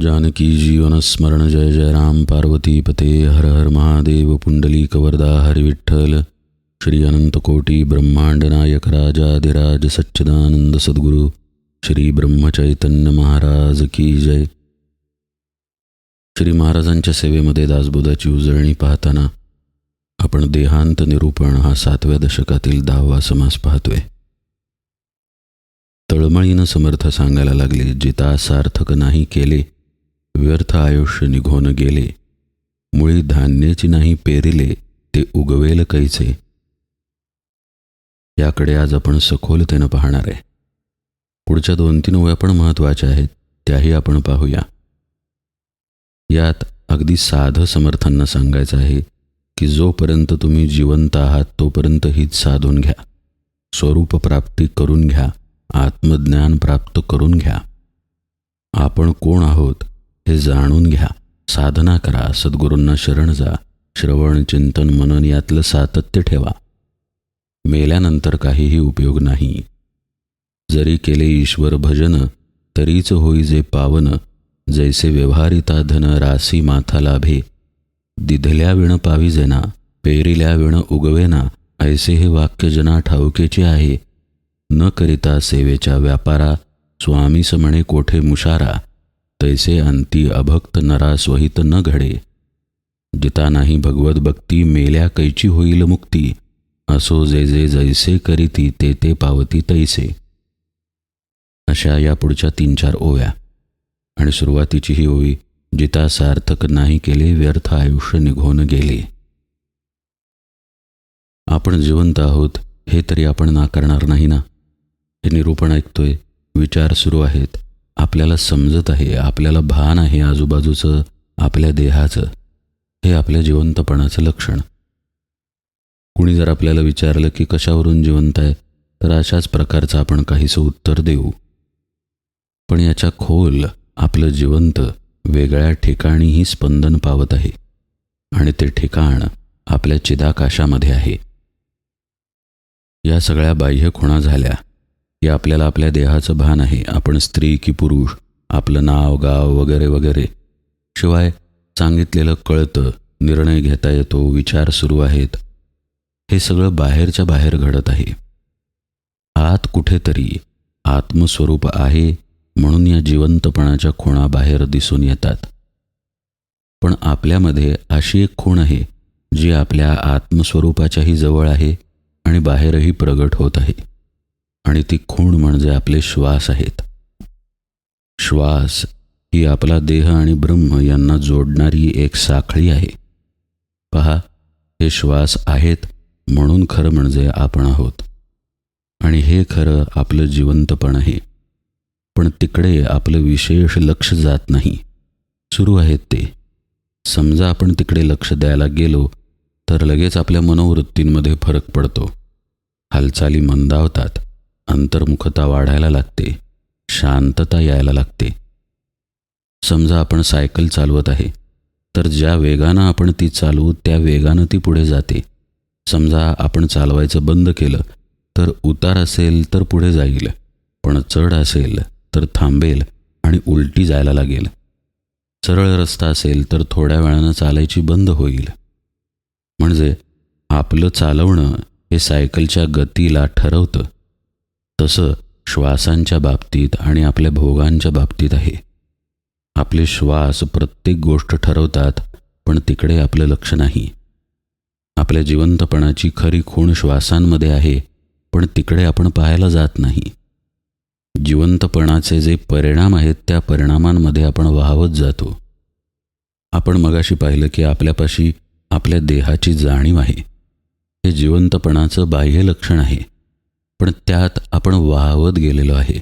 जानकी जीवन स्मरण जय जय राम पार्वती पते हर हर महादेव पुंडलिक वरदा हरि विठ्ठल श्री अनंत कोटी ब्रह्मांड नायक राजाधिराज सच्चिदानंद सद्गुरु श्री ब्रह्मचैतन्य महाराज की जय. श्री महाराजांच्या सेवेमध्ये दासबोधाची उजळणी पाहताना आपण देहांत निरूपण हा 7व्या दशकातील 10वा समास पाहतोय. तळमळीनं समर्थ सांगायला लागले, जिता सार्थक नाही केले व्यर्थ आयुष्य निघून गेले, मुळी धान्याची नाही पेरिले ते उगवेल कैचे. याकडे आज आपण सखोलतेनं पाहणार आहे. पुढच्या 2-3 ओव्या पण महत्त्वाच्या आहेत, त्याही आपण पाहूया. यात अगदी साधं समर्थांना सांगायचं आहे की जोपर्यंत तुम्ही जिवंत आहात तोपर्यंत हीच साधून घ्या, स्वरूप प्राप्ती करून घ्या, आत्मज्ञान प्राप्त करून घ्या, आपण कोण आहोत हे जाणून घ्या, साधना करा, सद्गुरूंना शरण जा, श्रवण चिंतन मनन यातलं सातत्य ठेवा. मेल्यानंतर काहीही उपयोग नाही. जरी केले ईश्वर भजन तरीच होई जे पावन, जैसे व्यवहारिता धन रासी माथा लाभे, दिधल्या विण पाविजेना पेरिल्या विण उगवेना, ऐसे हे वाक्य जना ठाऊकेचे आहे. न करिता सेवेच्या व्यापारा, स्वामीस म्हणे कोठे मुशारा, तैसे अंती अभक्त नरा स्वहित न घडे. जिता नाही भगवत भक्ती मेल्या कैची होईल मुक्ती, असो जे जे जैसे करीती ते ते पावती तैसे. अशा या पुढच्या 3-4 ओव्या. आणि सुरुवातीची ही ओवी, जिता सार्थक नाही केले व्यर्थ आयुष्य निघून गेले. आपण जिवंत आहोत हे तरी आपण नाकारणार नाही ना. हे निरूपण ऐकतोय, विचार सुरू आहेत, आपल्याला समजत आहे, आपल्याला भान आहे आजूबाजूचं, आपल्या देहाचं. हे आपल्या जिवंतपणाचं लक्षण. कुणी जर आपल्याला विचारलं की कशावरून जिवंत आहे, तर अशाच प्रकारचं आपण काहीसं उत्तर देऊ. पण याच्या खोल आपलं जिवंत वेगळ्या ठिकाणीही स्पंदन पावत आहे, आणि ते ठिकाण आपल्या चिदाकाशामध्ये आहे. या सगळ्या बाह्य खुणा झाल्या की आपल्याला आपल्या देहाचं भान आहे. आपण स्त्री की पुरुष, आपलं नाव गाव वगैरे वगैरे, शिवाय सांगितलेलं कळतं, निर्णय घेता येतो, विचार सुरू आहेत. हे सगळं बाहेरच्या बाहेर घडत आहे. आत कुठेतरी आत्मस्वरूप आहे, म्हणून या जिवंतपणाच्या खुणा बाहेर दिसून येतात. पण आपल्यामध्ये अशी एक खूण आहे जी आपल्या आत्मस्वरूपाच्याही जवळ आहे आणि बाहेरही प्रगट होत आहे. आणि ती खूण म्हणजे आपले श्वास आहेत. श्वास ही आपला देह आणि ब्रह्म यांना जोडणारी एक साखळी आहे. पहा, हे श्वास आहेत म्हणून खरं म्हणजे आपण आहोत, आणि हे खरं आपलं जिवंतपण आहे. पण तिकडे आपलं विशेष लक्ष जात नाही. सुरू आहेत ते. समजा आपण तिकडे लक्ष द्यायला गेलो तर लगेच आपल्या मनोवृत्तींमध्ये फरक पडतो. हालचाली मंदावतात, अंतर्मुखता वाढायला लागते, शांतता यायला लागते. समजा आपण सायकल चालवत आहे, तर ज्या वेगानं आपण ती चालवू त्या वेगानं ती पुढे जाते. समजा आपण चालवायचं बंद केलं तर उतार असेल तर पुढे जाईल, पण चढ असेल तर थांबेल आणि उलटी जायला लागेल. सरळ रस्ता असेल तर थोड्या वेळानं चालायची बंद होईल. म्हणजे आपलं चालवणं हे सायकलच्या गतीला ठरवतं. तसं श्वासांच्या बाबतीत आणि आपल्या भोगांच्या बाबतीत आहे. आपले श्वास प्रत्येक गोष्ट ठरवतात, पण तिकडे आपलं लक्ष नाही. आपल्या जिवंतपणाची खरी खूण श्वासांमध्ये आहे, पण तिकडे आपण पाहायला जात नाही. जिवंतपणाचे जे परिणाम आहेत त्या परिणामांमध्ये आपण वाहवत जातो. आपण मगाशी पाहिलं की आपल्यापाशी आपल्या देहाची जाणीव आहे. हे जिवंतपणाचं बाह्य लक्षण आहे, पण त्यात आपण वाहवत गेलेलो आहे.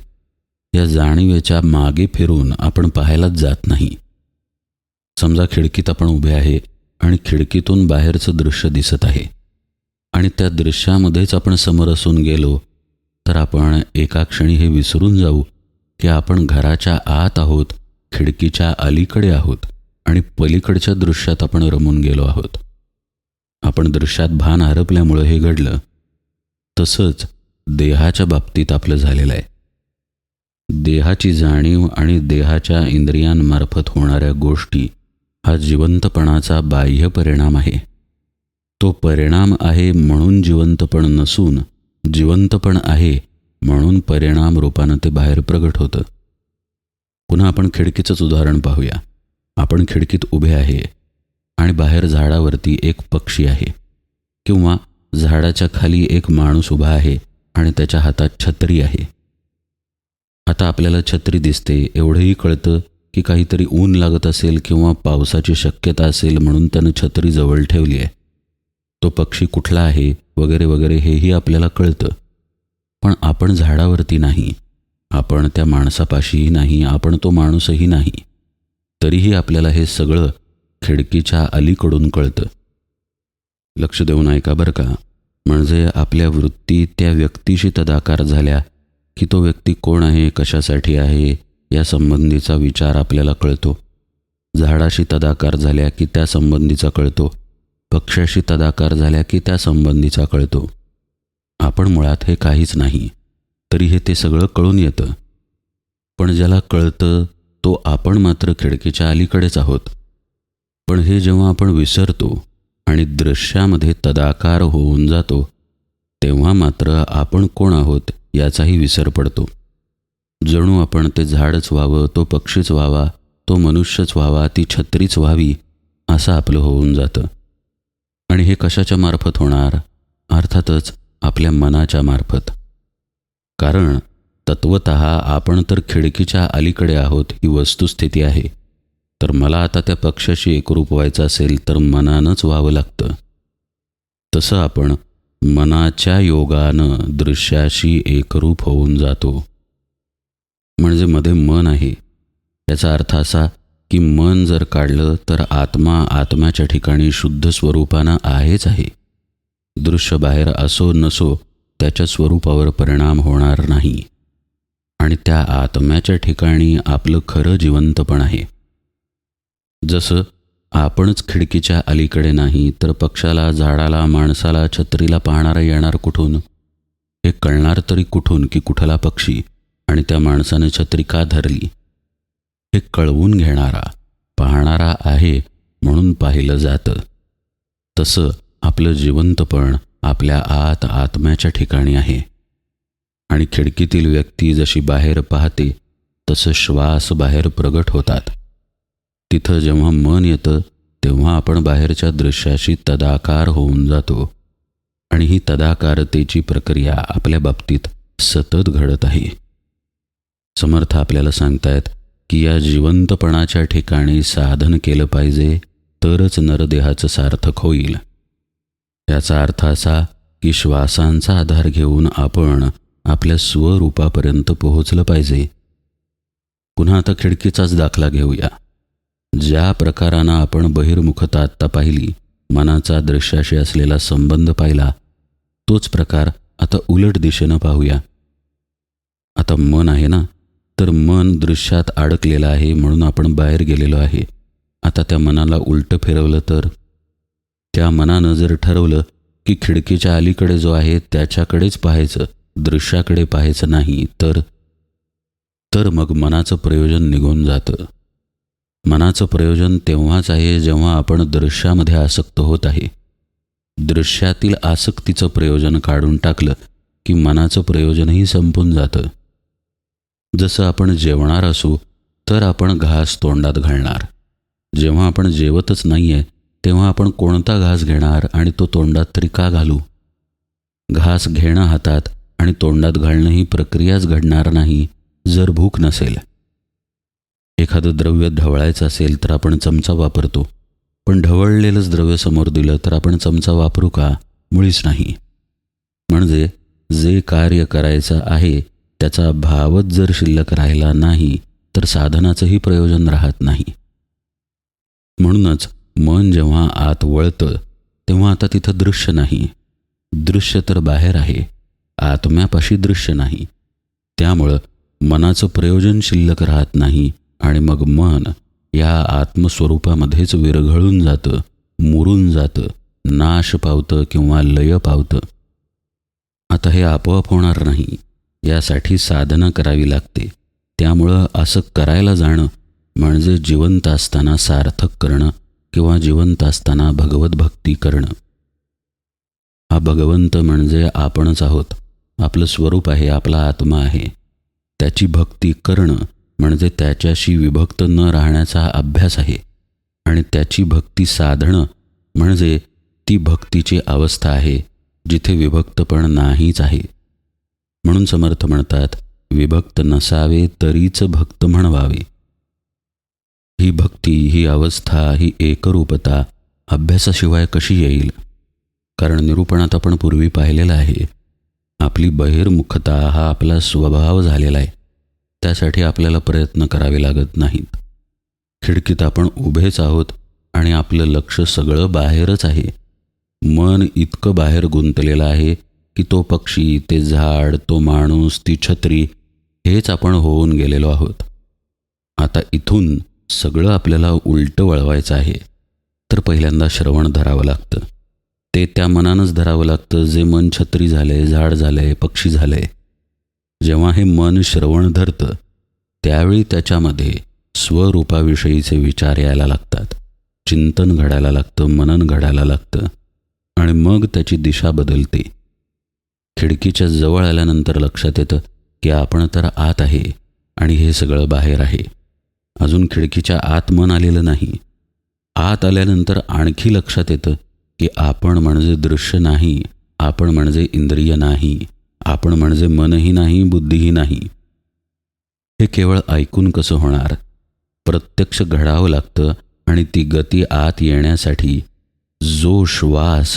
या जाणीवेच्या मागे फिरून आपण पाहायलाच जात नाही. समजा खिडकीत आपण उभे आहे आणि खिडकीतून बाहेरचं दृश्य दिसत आहे, आणि त्या दृश्यामध्येच आपण समोर असून गेलो तर आपण एका क्षणी हे विसरून जाऊ की आपण घराच्या आत आहोत, खिडकीच्या अलीकडे आहोत, आणि पलीकडच्या दृश्यात आपण रमून गेलो आहोत. आपण दृश्यात भान हरपल्यामुळे हे घडलं. तसंच देहाच्या बाबतीत आपलं झालेलं आहे. देहाची जाणीव आणि देहाच्या इंद्रियांमार्फत होणाऱ्या गोष्टी हा जिवंतपणाचा बाह्य परिणाम आहे. तो परिणाम आहे म्हणून जिवंतपण नसून जिवंतपण आहे म्हणून परिणाम रूपानं ते बाहेर प्रगट होतं. पुन्हा आपण खिडकीचंच उदाहरण पाहूया. आपण खिडकीत उभे आहे आणि बाहेर झाडावरती एक पक्षी आहे, किंवा झाडाच्या खाली एक माणूस उभा आहे आणि त्याच्या हातात छत्री आहे. आता आपल्याला छत्री दिसते, एवढंही कळतं की काहीतरी ऊन लागत असेल किंवा पावसाची शक्यता असेल म्हणून त्यानं छत्री जवळ ठेवली आहे. तो पक्षी कुठला आहे वगैरे वगैरे हेही आपल्याला कळतं. पण आपण झाडावरती नाही, आपण त्या माणसापाशीही नाही, आपण तो माणूसही नाही. तरीही आपल्याला हे सगळं खिडकीच्या अलीकडून कळतं. लक्ष देऊन ऐका बरं का. म्हणजे आपल्या वृत्ती त्या व्यक्तीशी तदाकार झाल्या की तो व्यक्ती कोण आहे, कशासाठी आहे या संबंधीचा विचार आपल्याला कळतो. झाडाशी तदाकार झाल्या की त्या संबंधीचा कळतो. पक्ष्याशी तदाकार झाल्या की त्या संबंधीचा कळतो. आपण मुळात हे काहीच नाही, तरी हे ते सगळं कळून येतं. पण ज्याला कळतं तो आपण मात्र खिडकीच्या अलीकडेच आहोत. पण हे जेव्हा आपण विसरतो आणि दृश्यामध्ये तदाकार होऊन जातो, तेव्हा मात्र आपण कोण आहोत याचाही विसर पडतो. जणू आपण ते झाडच व्हावं, तो पक्षीच व्हावा, तो मनुष्यच व्हावा, ती छत्रीच व्हावी असं आपलं होऊन जातं. आणि हे कशाच्या मार्फत होणार? अर्थातच आपल्या मनाच्या मार्फत. कारण तत्वतः आपण तर खिडकीच्या अलीकडे आहोत ही वस्तुस्थिती आहे. तर मला आता त्या पक्षाशी एकरूप व्हायचं असेल तर मनानंच व्हावं लागतं. तसं आपण मनाच्या योगानं दृश्याशी एकरूप होऊन जातो. म्हणजे मध्ये मन आहे, याचा अर्थ असा की मन जर काढलं तर आत्मा आत्म्याच्या ठिकाणी शुद्ध स्वरूपानं आहेच आहे. दृश्य बाहेर असो नसो त्याच्या स्वरूपावर परिणाम होणार नाही. आणि त्या आत्म्याच्या ठिकाणी आपलं खरं जिवंतपण आहे. जसं आपणच खिडकीच्या अलीकडे नाही तर पक्षाला, झाडाला, माणसाला, छत्रीला पाहणारा येणार कुठून? हे कळणार तरी कुठून की कुठला पक्षी आणि त्या माणसाने छत्री का धरली? हे कळवून घेणारा, पाहणारा आहे म्हणून पाहिलं जातं. तसं आपलं जिवंतपण आपल्या आत आत्म्याच्या ठिकाणी आहे. आणि खिडकीतील व्यक्ती जशी बाहेर पाहते तसं श्वास बाहेर प्रगट होतात. तिथं जेव्हा मन येतं तेव्हा आपण बाहेरच्या दृश्याशी तदाकार होऊन जातो. आणि ही तदाकारतेची प्रक्रिया आपल्या बाबतीत सतत घडत आहे. समर्थ आपल्याला सांगतायत की या जिवंतपणाच्या ठिकाणी साधन केलं पाहिजे तरच नरदेहाचं सार्थक होईल. याचा अर्थ असा की श्वासांचा आधार घेऊन आपण आपल्या स्वरूपापर्यंत पोहोचलं पाहिजे. पुन्हा आता खिडकीचाच दाखला घेऊया. ज्या प्रकारानं आपण बहिर्मुखता आत्ता पाहिली, मनाचा दृश्याशी असलेला संबंध पाहिला, तोच प्रकार आता उलट दिशेनं पाहूया. आता मन आहे ना, तर मन दृश्यात अडकलेलं आहे म्हणून आपण बाहेर गेलेलो आहे. आता त्या मनाला उलटं फिरवलं तर, त्या मनानं जर ठरवलं की खिडकीच्या अलीकडे जो आहे त्याच्याकडेच पाहायचं, दृश्याकडे पाहायचं नाही, तर मग मनाचं प्रयोजन निघून जातं. मनाचं प्रयोजन तेव्हाच आहे जेव्हा आपण दृश्यामध्ये आसक्त होत आहे. दृश्यातील आसक्तीचं प्रयोजन काढून टाकलं की मनाचं प्रयोजनही संपून जातं. जसं आपण जेवणार असू तर आपण घास तोंडात घालणार. जेव्हा आपण जेवतच नाही आहे तेव्हा आपण कोणता घास घेणार आणि तो तोंडात तरी का घालू? घास घेणं हातात आणि तोंडात घालणं ही प्रक्रियाच घडणार नाही जर भूक नसेल. एखादं द्रव्य ढवळायचं असेल तर आपण चमचा वापरतो, पण ढवळलेलंच द्रव्य समोर दिलं तर आपण चमचा वापरू का? मुळीच नाही. म्हणजे जे कार्य करायचं आहे त्याचा भावच जर शिल्लक राहिला नाही तर साधनाचंही प्रयोजन राहत नाही. म्हणूनच मन जेव्हा आत वळतं तेव्हा आता तिथं दृश्य नाही. दृश्य तर बाहेर आहे, आत्म्यापाशी दृश्य नाही. त्यामुळं मनाचं प्रयोजन शिल्लक राहत नाही आणि मग मन या आत्मस्वरूपामध्येच विरघळून जातं, मुरून जातं, नाश पावतं किंवा लय पावतं. आता हे आपोआप होणार नाही, यासाठी साधना करावी लागते. त्यामुळं असं करायला जाणं म्हणजे जिवंत असताना सार्थक करणं किंवा जिवंत असताना भगवत भक्ती करणं. हा भगवंत म्हणजे आपणच आहोत, आपलं स्वरूप आहे, आपला आत्मा आहे. त्याची भक्ती करणं म्हणजे त्याच्याशी विभक्त न राहण्याचा अभ्यास आहे. आणि त्याची भक्ती साधणं म्हणजे ती भक्तीची अवस्था आहे जिथे विभक्तपण नाहीच आहे. म्हणून समर्थ म्हणतात, विभक्त नसावे तरीच भक्त म्हणवावे. ही भक्ती, ही अवस्था, ही एकरूपता अभ्यासाशिवाय कशी येईल? कारण निरूपणात आपण पूर्वी पाहिलेलं आहे, आपली बहिर्मुखता हा आपला स्वभाव झालेला आहे. त्यासाठी आपल्याला प्रयत्न करावे लागत नाहीत. खिडकीत आपण उभेच आहोत आणि आपलं लक्ष सगळं बाहेरच आहे. मन इतकं बाहेर गुंतलेलं आहे की तो पक्षी, ते झाड, तो माणूस, ती छत्री हेच आपण होऊन गेलेलो आहोत. आता इथून सगळं आपल्याला उलटं वळवायचं आहे, तर पहिल्यांदा श्रवण धरावं लागतं. ते त्या मनानंच धरावं लागतं जे मन छत्री झालंय, झाड झालंय, पक्षी झालंय. जेव्हा हे मन श्रवण धरतं त्यावेळी त्याच्यामध्ये स्वरूपाविषयीचे विचार यायला लागतात, चिंतन घडायला लागतं, मनन घडायला लागतं आणि मग त्याची दिशा बदलते. खिडकीच्या जवळ आल्यानंतर लक्षात येतं की आपण तर आत आहे आणि हे सगळं बाहेर आहे. अजून खिडकीच्या आत मन आलेलं नाही. आत आल्यानंतर आणखी लक्षात येतं की आपण म्हणजे दृश्य नाही, आपण म्हणजे इंद्रिय नाही, आपण म्हणजे मनही नाही, बुद्धीही नाही. हे केवळ ऐकून कसं होणार? प्रत्यक्ष घडावं लागतं. आणि ती गती आत येण्यासाठी जो श्वास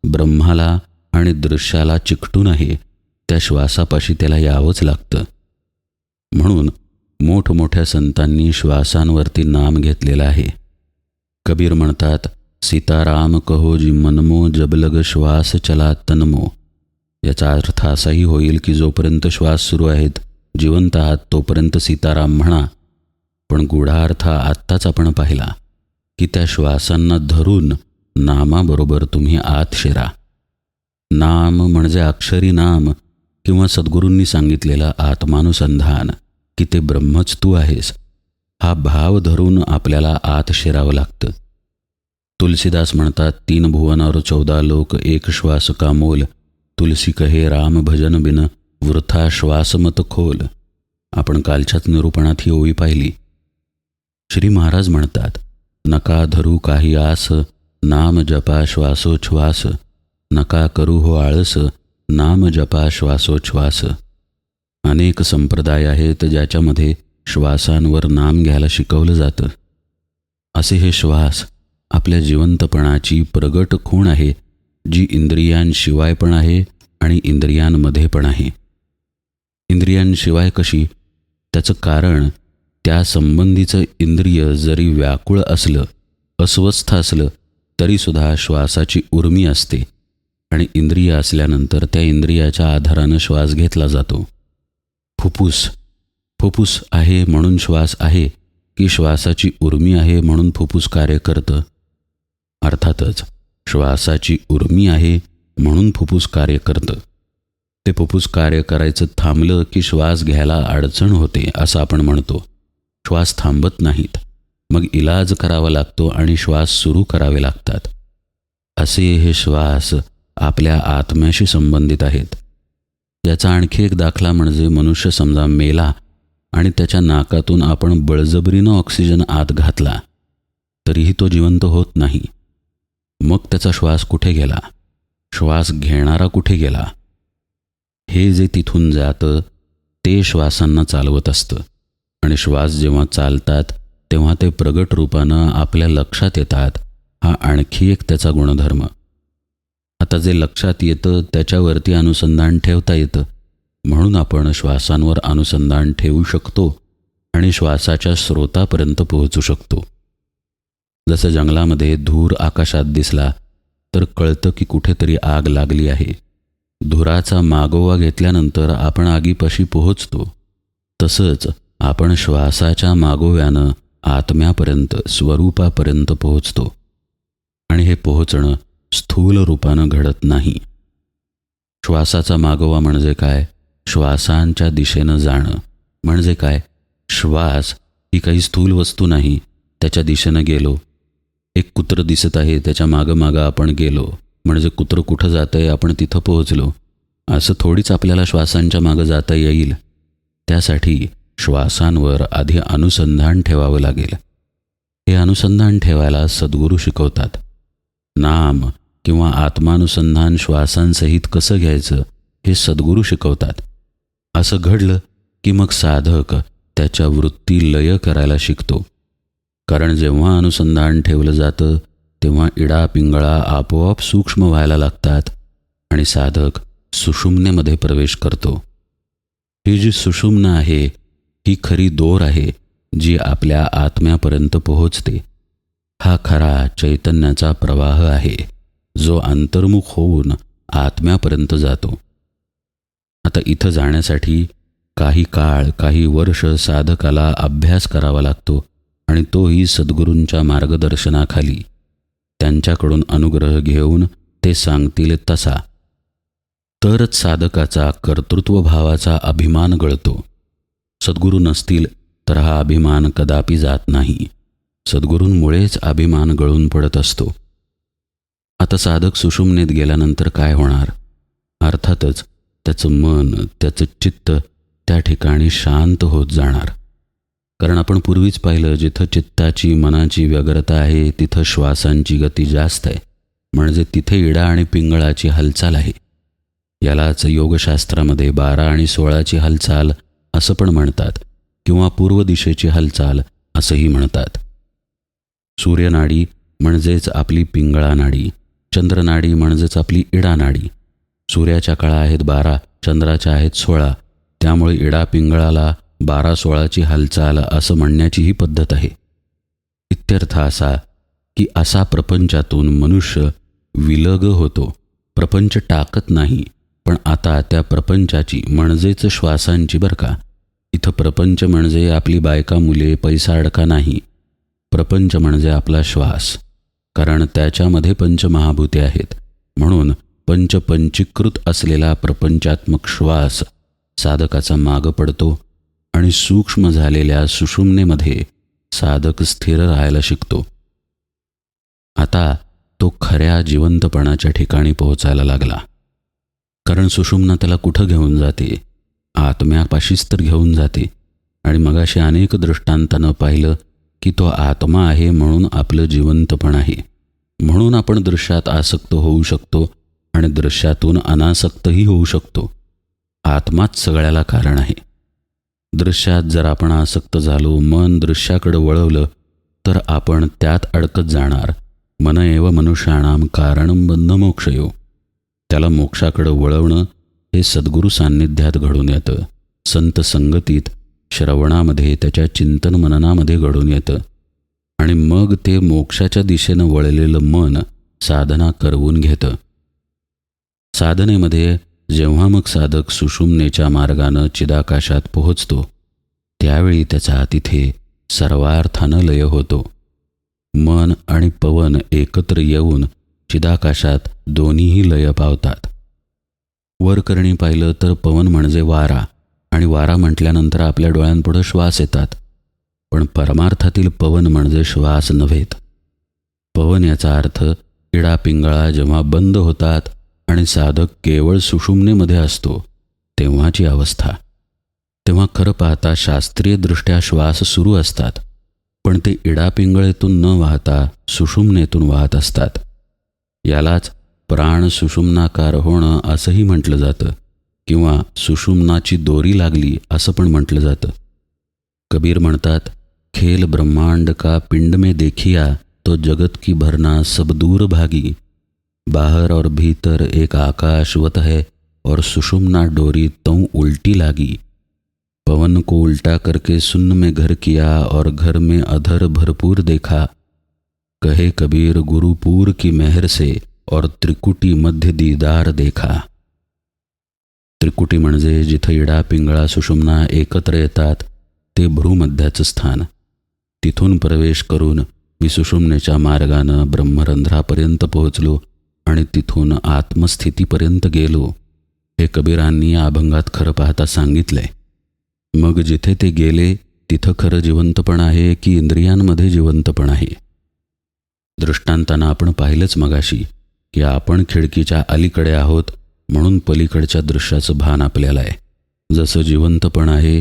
ब्रह्माला आणि दृश्याला चिकटून आहे त्या श्वासापाशी त्याला यावंच लागतं. म्हणून मोठमोठ्या संतांनी श्वासांवरती नाम घेतलेलं आहे. कबीर म्हणतात, सीताराम कहो जी मनमो जबलग श्वास चला तनमो. याचा अर्थ असाही होईल की जोपर्यंत श्वास सुरू आहेत, जिवंत आहात, तोपर्यंत सीताराम म्हणा. पण गूढार्थ आत्ताच आपण पाहिला की त्या श्वासांना धरून नामाबरोबर तुम्ही आत शिरा. नाम म्हणजे अक्षरी नाम किंवा सद्गुरूंनी सांगितलेलं आत्मानुसंधान की ते ब्रह्मच तू आहेस, हा भाव धरून आपल्याला आत शिरावं लागतं. तुलसीदास म्हणतात, 3 भुवन और 14 लोक एक श्वास का मोल. तुलसी कहे राम भजन बिन वृथा श्वास मत खोल. आपण कालच्याच निरूपणात ही ओवी पाहिली. श्री महाराज म्हणतात, नका धरू काही आस, नाम जपा श्वासोच्छ्वास. नका करू हो आळस, नाम जपा श्वासोच्छ्वास. अनेक संप्रदाय आहेत ज्याच्यामध्ये श्वासांवर नाम घ्यायला शिकवलं जातं. असे हे श्वास आपल्या जिवंतपणाची प्रगट खूण आहे, जी इंद्रियांशिवाय पण आहे आणि इंद्रियांमध्ये पण आहे. इंद्रियांशिवाय कशी? त्याचं कारण त्या संबंधीचं इंद्रिय जरी व्याकुळ असलं, अस्वस्थ असलं, तरीसुद्धा श्वासाची उर्मी असते आणि इंद्रिय असल्यानंतर त्या इंद्रियाच्या आधारानं श्वास घेतला जातो. फुफ्फुस आहे म्हणून श्वास आहे की श्वासाची उर्मी आहे म्हणून फुफ्फुस कार्य करतं? अर्थातच श्वासाची उर्मी आहे म्हणून फुफ्फुस कार्य करतं. ते फुफ्फुस कार्य करायचं थांबलं की श्वास घ्यायला अडचण होते असं आपण म्हणतो. श्वास थांबत नाहीत, मग इलाज करावा लागतो आणि श्वास सुरू करावे लागतात. असे हे श्वास आपल्या आत्म्याशी संबंधित आहेत. याचा आणखी एक दाखला म्हणजे मनुष्य समजा मेला आणि त्याच्या नाकातून आपण बळजबरीनं ऑक्सिजन आत घातला तरीही तो जिवंत होत नाही. मग त्याचा श्वास कुठे गेला? श्वास घेणारा कुठे गेला? हे जे तिथून जातं ते श्वासांना चालवत असतं आणि श्वास जेव्हा चालतात तेव्हा ते प्रगट रूपानं आपल्या लक्षात येतात. हा आणखी एक त्याचा गुणधर्म. आता जे लक्षात येतं त्याच्यावरती अनुसंधान ठेवता येतं, म्हणून आपण श्वासांवर अनुसंधान ठेवू शकतो आणि श्वासाच्या स्रोतापर्यंत पोहोचू शकतो. जसं जंगलामध्ये धूर आकाशात दिसला तर कळतं की कुठेतरी आग लागली आहे. धुराचा मागोवा घेतल्यानंतर आपण आगीपाशी पोहोचतो. तसंच आपण श्वासाच्या मागोव्यानं आत्म्यापर्यंत, स्वरूपापर्यंत पोहोचतो. आणि हे पोहोचणं स्थूल रूपानं घडत नाही. श्वासाचा मागोवा म्हणजे काय? श्वासांच्या दिशेनं जाणं म्हणजे काय? श्वास ही काही स्थूल वस्तू नाही. त्याच्या दिशेनं गेलो. एक कुत्रं दिसत आहे, त्याच्या मागं मागं आपण गेलो म्हणजे कुत्रं कुठं जातं आहे आपण तिथं पोहोचलो. असं थोडीच आपल्याला श्वासांच्या मागं जाता येईल. त्यासाठी श्वासांवर आधी अनुसंधान ठेवावं लागेल. हे अनुसंधान ठेवायला सद्गुरू शिकवतात. नाम किंवा आत्मानुसंधान श्वासांसहित कसं घ्यायचं हे सद्गुरू शिकवतात. असं घडलं की मग साधक त्याच्या वृत्ती लय करायला शिकतो. कारण जेव्हा अनुसंधान ठेवलं जातं तेव्हा इडा पिंगळा आपोआप सूक्ष्म व्हायला लागतात आणि साधक सुषुम्नेमध्ये प्रवेश करतो. ही जी सुषुम्न आहे ही खरी दोर आहे जी आपल्या आत्म्यापर्यंत पोहोचते. हा खरा चैतन्याचा प्रवाह आहे जो अंतर्मुख होऊन आत्म्यापर्यंत जातो. आता इथं जाण्यासाठी काही काळ, काही वर्ष साधकाला अभ्यास करावा लागतो आणि तोही सद्गुरूंच्या मार्गदर्शनाखाली. त्यांच्याकडून अनुग्रह घेऊन ते सांगतील तसा. तरच साधकाचा कर्तृत्वभावाचा अभिमान गळतो. सद्गुरू नसतील तर हा अभिमान कदापि जात नाही. सद्गुरूंमुळेच अभिमान गळून पडत असतो. आता साधक सुषुम्नेत गेल्यानंतर काय होणार? अर्थातच त्याचं मन, त्याचं चित्त त्या ठिकाणी शांत होत जाणार. कारण आपण पूर्वीच पाहिलं, जिथं चित्ताची मनाची व्यग्रता आहे तिथं श्वासांची गती जास्त आहे. म्हणजे तिथे इडा आणि पिंगळाची हालचाल आहे. यालाच योगशास्त्रामध्ये 12 आणि 16ची हालचाल असं पण म्हणतात किंवा पूर्व दिशेची हालचाल असंही म्हणतात. सूर्यनाडी म्हणजेच आपली पिंगळा नाडी, चंद्रनाडी म्हणजेच आपली इडा नाडी. सूर्याच्या कळा आहेत 12, चंद्राच्या आहेत 16. त्यामुळे इडा पिंगळाला 12-16ची हालचाल असं म्हणण्याची ही पद्धत आहे. इत्यर्थ असा की असा प्रपंचातून मनुष्य विलग होतो. प्रपंच टाकत नाही, पण आता त्या प्रपंचाची म्हणजेच श्वासांची बरं का. इथं प्रपंच म्हणजे आपली बायका मुले पैसा अडका नाही. प्रपंच म्हणजे आपला श्वास. कारण त्याच्यामध्ये पंचमहाभूते आहेत. म्हणून पंचपंचीकृत असलेला प्रपंचात्मक श्वास साधकाचा मागं पडतो आणि सूक्ष्म झालेल्या सुषुम्नेमध्ये साधक स्थिर राहायला शिकतो. आता तो खऱ्या जिवंतपणाच्या ठिकाणी पोहोचायला लागला. कारण सुषुम्ना त्याला कुठं घेऊन जाते? आत्म्यापाशीच तर घेऊन जाते. आणि मगाशी अनेक दृष्टांतानं पाहिलं की तो आत्मा आहे म्हणून आपलं जिवंतपण आहे. म्हणून आपण दृश्यात आसक्त होऊ शकतो आणि दृश्यातून अनासक्तही होऊ शकतो. आत्माच सगळ्याला कारण आहे. दृश्यात जर आपण आसक्त झालो, मन दृश्याकडे वळवलं तर आपण त्यात अडकत जाणार. मन एव मनुष्याणाम कारणं बंधमोक्षयो. त्याला मोक्षाकडे वळवणं हे सद्गुरू सान्निध्यात घडून येतं. संत संगतीत, श्रवणामध्ये, त्याच्या चिंतन मननामध्ये घडून येतं. आणि मग ते मोक्षाच्या दिशेनं वळलेलं मन साधना करवून घेतं. साधनेमध्ये जेव्हा मग साधक सुषुम्नेच्या मार्गानं चिदाकाशात पोहोचतो त्यावेळी त्याचा तिथे सर्वार्थानं लय होतो. मन आणि पवन एकत्र येऊन चिदाकाशात दोन्हीही लय पावतात. वरकरणी पाहिलं तर पवन म्हणजे वारा, आणि वारा म्हटल्यानंतर आपल्या डोळ्यांपुढं श्वास येतात. पण परमार्थातील पवन म्हणजे श्वास नव्हेत. पवन याचा अर्थ इडा पिंगळा जेव्हा बंद होतात आणि साधक केवळ सुषुम्नेमध्ये असतो तेव्हाची अवस्था. तेव्हा खरं पाहता शास्त्रीयदृष्ट्या श्वास सुरू असतात, पण ते इडापिंगळेतून न वाहता सुषुम्नेतून वाहत असतात. यालाच प्राण सुषुम्नाकार होणं असंही म्हटलं जातं किंवा सुषुम्नाची दोरी लागली असं पण म्हटलं जातं. कबीर म्हणतात, खेल ब्रह्मांड का पिंड में देखिया तो जगत की भरना सब दूर भागी. बाहर और भीतर एक आकाशवत है और सुषुम्ना डोरी तों उल्टी लागी. पवन को उल्टा करके शून्य में घर किया और घर में अधर भरपूर देखा. कहे कबीर गुरुपूर की मेहर से और त्रिकुटी मध्य दीदार देखा. त्रिकुटी म्हणजे जिथं इडा पिंगळा सुषुम्ना एकत्र येतात ते भ्रूमध्याचं स्थान. तिथून प्रवेश करून मी सुषुम्नेच्या मार्गानं ब्रह्मरंध्रापर्यंत पोहोचलो आणि तिथून आत्मस्थितीपर्यंत गेलो. हे कबीरांनी या अभंगात खरं पाहता सांगितलंय. मग जिथे ते गेले तिथं खरं जिवंतपण आहे की इंद्रियांमध्ये जिवंतपण आहे? दृष्टांतानं आपण पाहिलंच मगाशी की आपण खिडकीच्या अलीकडे आहोत म्हणून पलीकडच्या दृश्याचं भान आपल्याला आहे. जसं जिवंतपण आहे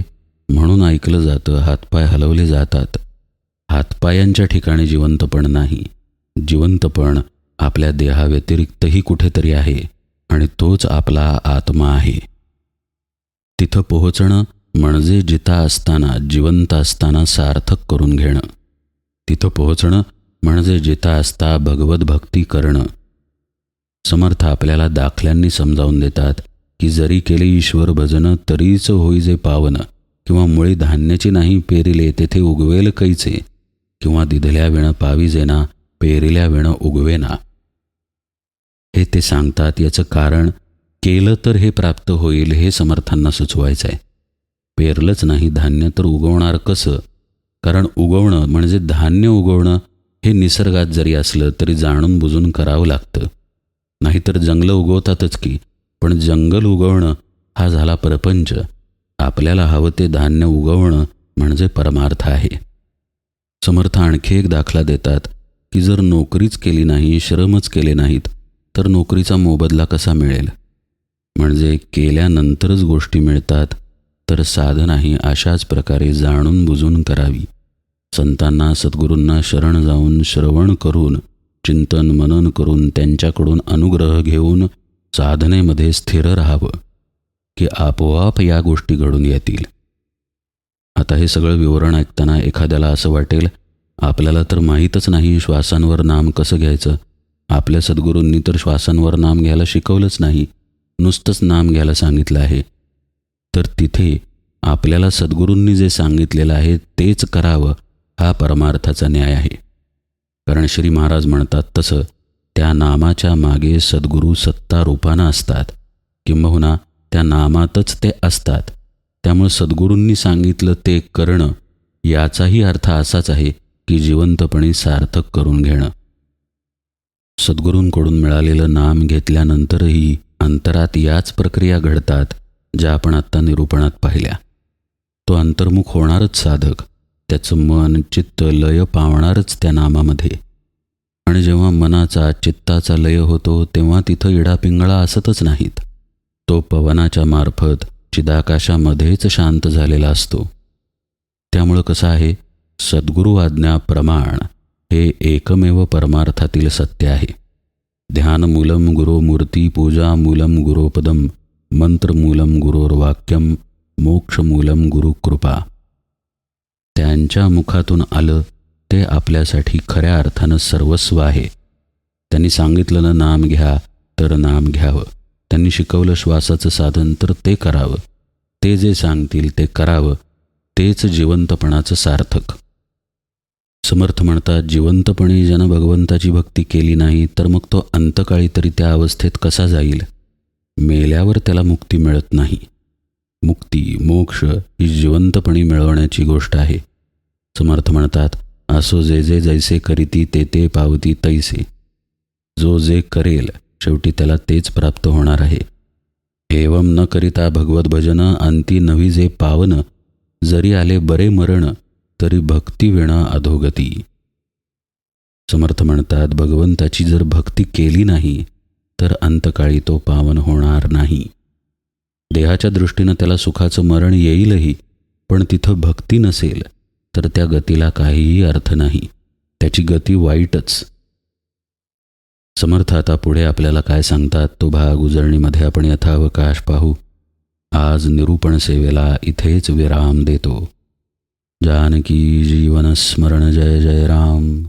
म्हणून ऐकलं जातं, हातपाय हलवले जातात. हातपायांच्या ठिकाणी जिवंतपण नाही. जिवंतपण आपल्या देहाव्यतिरिक्तही कुठेतरी आहे आणि तोच आपला आत्मा आहे. तिथं पोहोचणं म्हणजे जिता असताना, जिवंत असताना सार्थक करून घेणं. तिथं पोहोचणं म्हणजे जिता असता भगवत भक्ती करणं. समर्थ आपल्याला दाखल्यांनी समजावून देतात की जरी केले ईश्वर भजन तरीच होई जे पावन, किंवा मुळी धान्याची नाही पेरिले तेथे उगवेल कैचे, किंवा दिधल्या वेण पाविजेना पेरिल्या वेण उगवेना. हे ते सांगतात. याचं कारण केलं तर हे प्राप्त होईल हे समर्थांना सुचवायचं आहे. पेरलंच नाही धान्य तर उगवणार कसं? कारण उगवणं म्हणजे धान्य उगवणं हे निसर्गात जरी असलं तरी जाणून बुजून करावं लागतं. नाहीतर जंगलं उगवतातच की, पण जंगल उगवणं हा झाला प्रपंच. आपल्याला हवं ते धान्य उगवणं म्हणजे परमार्थ आहे. समर्थ आणखी एक दाखला देतात की जर नोकरीच केली नाही, श्रमच केले नाहीत तर नोकरीचा मोबदला कसा मिळेल? म्हणजे केल्यानंतरच गोष्टी मिळतात. तर साधनाही अशाच प्रकारे जाणून बुजून करावी. संतांना, सद्गुरूंना शरण जाऊन श्रवण करून, चिंतन मनन करून, त्यांच्याकडून अनुग्रह घेऊन साधनेमध्ये स्थिर राहावं की आपोआप या गोष्टी घडून येतील. आता हे सगळं विवरण ऐकताना एखाद्याला असं वाटेल, आपल्याला तर माहीतच नाही श्वासांवर नाम कसं घ्यायचं. आपल्या सद्गुरूंनी तर श्वासांवर नाम घ्यायला शिकवलंच नाही, नुसतंच नाम घ्यायला सांगितलं आहे. तर तिथे आपल्याला सद्गुरूंनी जे सांगितलेलं आहे तेच करावं हा परमार्थाचा न्याय आहे. कारण श्री महाराज म्हणतात तसं त्या नामाच्या मागे सद्गुरू सत्ता रूपानं असतात, किंबहुना त्या नामातच ते असतात. त्यामुळे सद्गुरूंनी सांगितलं ते करणं याचाही अर्थ असाच आहे की जिवंतपणे सार्थक करून घेणं. सद्गुरूंकडून मिळालेलं नाम घेतल्यानंतरही अंतरात याच प्रक्रिया घडतात ज्या आपण आत्ता निरूपणात पाहिल्या. तो अंतर्मुख होणारच साधक, त्याचं मन चित्त लय पावणारच त्या नामामध्ये. आणि जेव्हा मनाचा चित्ताचा लय होतो तेव्हा तिथं इडापिंगळा असतच नाहीत. तो पवनाच्या मार्फत चिदाकाशामध्येच शांत झालेला असतो. त्यामुळं कसं आहे, सद्गुरू आज्ञा प्रमाण हे एकमेव परमार्थातील सत्य आहे. ध्यानमूलम गुरोमूर्ती, पूजामूलम गुरोपदम, मंत्रमूलम गुरोर्वाक्यम, मोक्षमूलम गुरुकृपा. त्यांच्या मुखातून आलं ते आपल्यासाठी खऱ्या अर्थानं सर्वस्व आहे. त्यांनी सांगितलेलं नाम घ्या तर नाम घ्यावं. त्यांनी शिकवलं श्वासाचं साधन तर ते करावं. ते जे सांगतील ते करावं. तेच जिवंतपणाचं सार्थक. समर्थ म्हणतात, जिवंतपणे ज्यानं भगवंताची भक्ती केली नाही तर मग तो अंतकाळी तरी त्या अवस्थेत कसा जाईल? मेल्यावर त्याला मुक्ती मिळत नाही. मुक्ती, मोक्ष ही जिवंतपणी मिळवण्याची गोष्ट आहे. समर्थ म्हणतात, असो जे जे जैसे करीती ते ते पावती तैसे. जो जे करेल शेवटी त्याला तेच प्राप्त होणार आहे. एवम न करिता भगवत भजन, अंती नवी जे पावन, जरी आले बरे मरण तरी भक्ती विणा अधोगती. समर्थ म्हणतात, भगवंताची जर भक्ती केली नाही तर अंतकाळी तो पावन होणार नाही. देहाच्या दृष्टीनं त्याला सुखाचं मरण येईलही, पण तिथं भक्ती नसेल तर त्या गतीला काहीही अर्थ नाही. त्याची गती वाईटच. समर्थ आता पुढे आपल्याला काय सांगतात तो भाग उजळणीमध्ये आपण यथावकाश पाहू. आज निरूपण सेवेला इथेच विराम देतो. जानकी जीवन स्मरण. जय जय राम.